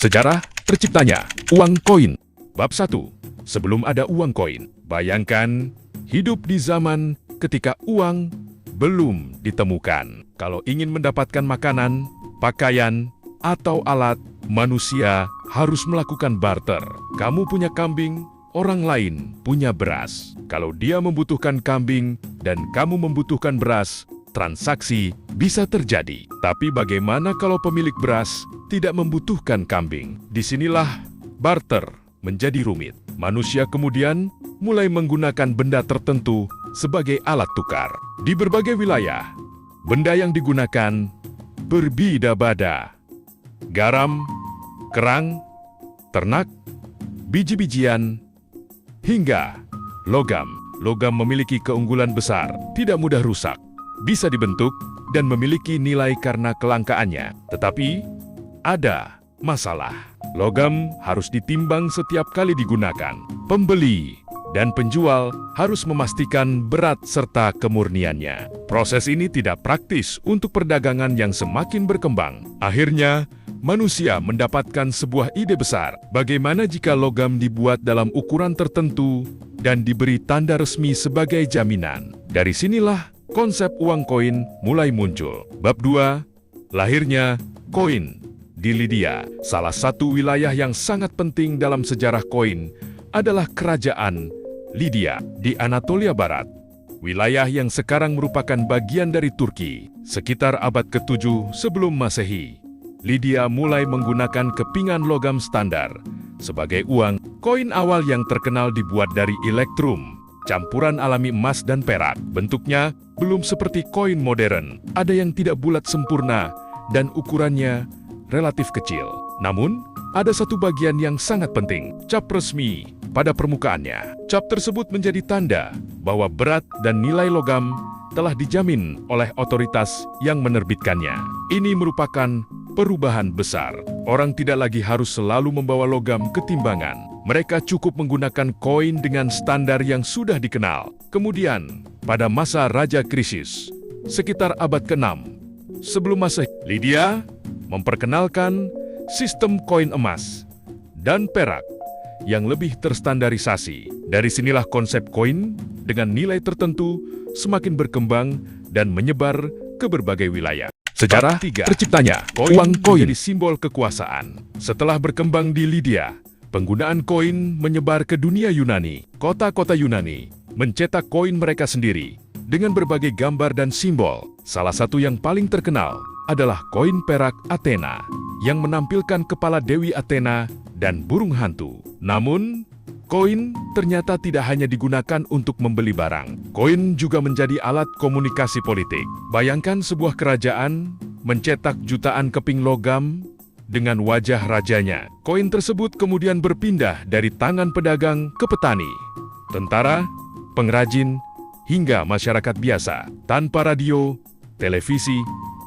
Sejarah terciptanya uang koin. Bab 1. Sebelum ada uang koin, bayangkan hidup di zaman ketika uang belum ditemukan. Kalau ingin mendapatkan makanan, pakaian, atau alat, manusia harus melakukan barter. Kamu punya kambing, orang lain punya beras. Kalau dia membutuhkan kambing dan kamu membutuhkan beras, transaksi bisa terjadi. Tapi bagaimana kalau pemilik beras tidak membutuhkan kambing? Disinilah barter menjadi rumit. Manusia kemudian mulai menggunakan benda tertentu sebagai alat tukar. Di berbagai wilayah, benda yang digunakan berbeda-beda. Garam, kerang, ternak, biji-bijian, hingga logam. Logam memiliki keunggulan besar, tidak mudah rusak, bisa dibentuk, dan memiliki nilai karena kelangkaannya. Tetapi, ada masalah. Logam harus ditimbang setiap kali digunakan. Pembeli dan penjual harus memastikan berat serta kemurniannya. Proses ini tidak praktis untuk perdagangan yang semakin berkembang. Akhirnya, manusia mendapatkan sebuah ide besar. Bagaimana jika logam dibuat dalam ukuran tertentu dan diberi tanda resmi sebagai jaminan? Dari sinilah konsep uang koin mulai muncul. Bab 2. Lahirnya koin di Lydia. Salah satu wilayah yang sangat penting dalam sejarah koin adalah kerajaan Lydia di Anatolia Barat. Wilayah yang sekarang merupakan bagian dari Turki. Sekitar abad ke-7 sebelum Masehi, Lydia mulai menggunakan kepingan logam standar sebagai uang. Koin awal yang terkenal dibuat dari elektrum, campuran alami emas dan perak. Bentuknya belum seperti koin modern. Ada yang tidak bulat sempurna dan ukurannya relatif kecil. Namun, ada satu bagian yang sangat penting, cap resmi pada permukaannya. Cap tersebut menjadi tanda bahwa berat dan nilai logam telah dijamin oleh otoritas yang menerbitkannya. Ini merupakan perubahan besar. Orang tidak lagi harus selalu membawa logam ke timbangan. Mereka cukup menggunakan koin dengan standar yang sudah dikenal. Kemudian, pada masa Raja Krisis, sekitar abad ke-6 sebelum Masehi, Lydia memperkenalkan sistem koin emas dan perak yang lebih terstandarisasi. Dari sinilah konsep koin dengan nilai tertentu semakin berkembang dan menyebar ke berbagai wilayah. Sejarah terciptanya uang koin menjadi simbol kekuasaan. Setelah berkembang di Lydia, penggunaan koin menyebar ke dunia Yunani. Kota-kota Yunani mencetak koin mereka sendiri dengan berbagai gambar dan simbol. Salah satu yang paling terkenal adalah koin perak Athena yang menampilkan kepala Dewi Athena dan burung hantu. Namun, koin ternyata tidak hanya digunakan untuk membeli barang. Koin juga menjadi alat komunikasi politik. Bayangkan sebuah kerajaan mencetak jutaan keping logam dengan wajah rajanya. Koin tersebut kemudian berpindah dari tangan pedagang ke petani, tentara, pengrajin, hingga masyarakat biasa. Tanpa radio, televisi,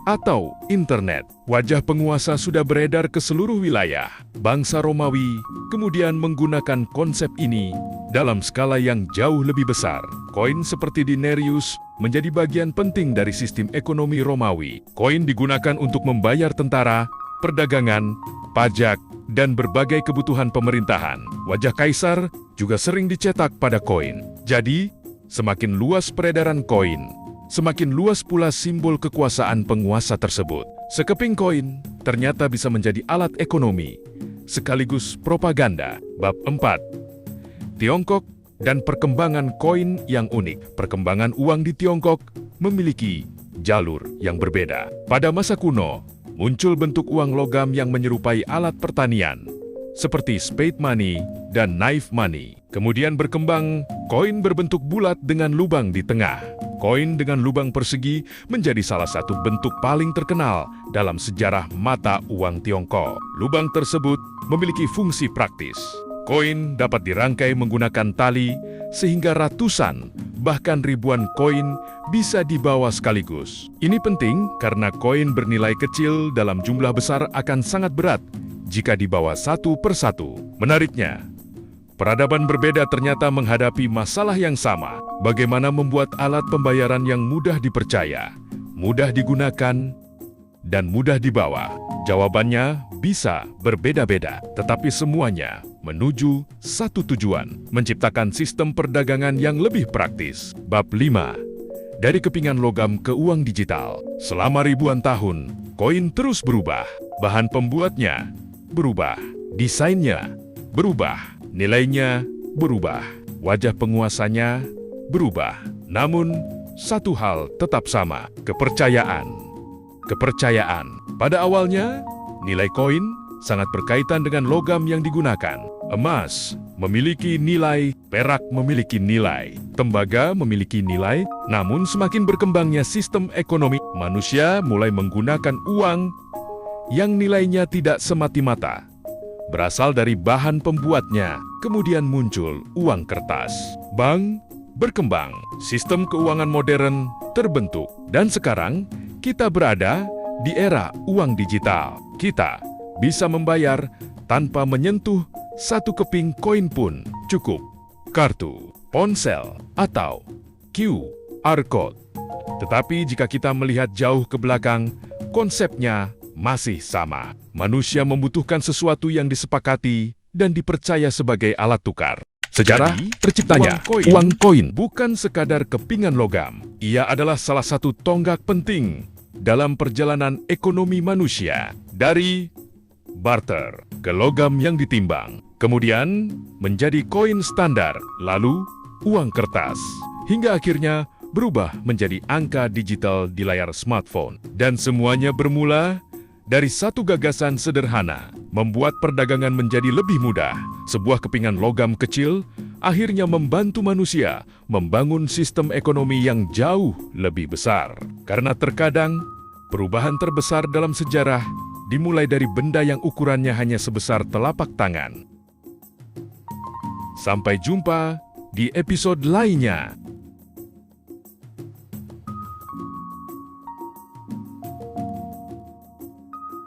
atau internet, wajah penguasa sudah beredar ke seluruh wilayah. Bangsa Romawi kemudian menggunakan konsep ini dalam skala yang jauh lebih besar. Koin seperti denarius menjadi bagian penting dari sistem ekonomi Romawi. Koin digunakan untuk membayar tentara, perdagangan, pajak, dan berbagai kebutuhan pemerintahan. Wajah kaisar juga sering dicetak pada koin. Jadi, semakin luas peredaran koin, semakin luas pula simbol kekuasaan penguasa tersebut. Sekeping koin ternyata bisa menjadi alat ekonomi, sekaligus propaganda. Bab 4. Tiongkok dan perkembangan koin yang unik. Perkembangan uang di Tiongkok memiliki jalur yang berbeda. Pada masa kuno, muncul bentuk uang logam yang menyerupai alat pertanian, seperti spade money dan knife money. Kemudian berkembang koin berbentuk bulat dengan lubang di tengah. Koin dengan lubang persegi menjadi salah satu bentuk paling terkenal dalam sejarah mata uang Tiongkok. Lubang tersebut memiliki fungsi praktis. Koin dapat dirangkai menggunakan tali sehingga ratusan, bahkan ribuan koin bisa dibawa sekaligus. Ini penting karena koin bernilai kecil dalam jumlah besar akan sangat berat jika dibawa satu persatu. Menariknya, peradaban berbeda ternyata menghadapi masalah yang sama. Bagaimana membuat alat pembayaran yang mudah dipercaya, mudah digunakan, dan mudah dibawa? Jawabannya bisa berbeda-beda, tetapi semuanya menuju satu tujuan, menciptakan sistem perdagangan yang lebih praktis. Bab 5. Dari kepingan logam ke uang digital. Selama ribuan tahun, koin terus berubah. Bahan pembuatnya berubah, desainnya berubah, nilainya berubah, wajah penguasanya berubah. Namun, satu hal tetap sama, kepercayaan. Kepercayaan. Pada awalnya, nilai koin sangat berkaitan dengan logam yang digunakan. Emas memiliki nilai, perak memiliki nilai, tembaga memiliki nilai. Namun semakin berkembangnya sistem ekonomi, manusia mulai menggunakan uang yang nilainya tidak semati-mata berasal dari bahan pembuatnya. Kemudian muncul uang kertas. Bank berkembang, sistem keuangan modern terbentuk, dan sekarang kita berada di era uang digital. Kita bisa membayar tanpa menyentuh satu keping koin pun cukup. Kartu, ponsel, atau QR Code. Tetapi jika kita melihat jauh ke belakang, konsepnya masih sama. Manusia membutuhkan sesuatu yang disepakati dan dipercaya sebagai alat tukar. Sejarah terciptanya uang koin bukan sekadar kepingan logam. Ia adalah salah satu tonggak penting dalam perjalanan ekonomi manusia. Dari barter ke logam yang ditimbang, kemudian menjadi koin standar, lalu uang kertas, hingga akhirnya berubah menjadi angka digital di layar smartphone. Dan semuanya bermula dari satu gagasan sederhana, membuat perdagangan menjadi lebih mudah. Sebuah kepingan logam kecil akhirnya membantu manusia membangun sistem ekonomi yang jauh lebih besar. Karena terkadang, perubahan terbesar dalam sejarah dimulai dari benda yang ukurannya hanya sebesar telapak tangan. Sampai jumpa di episode lainnya.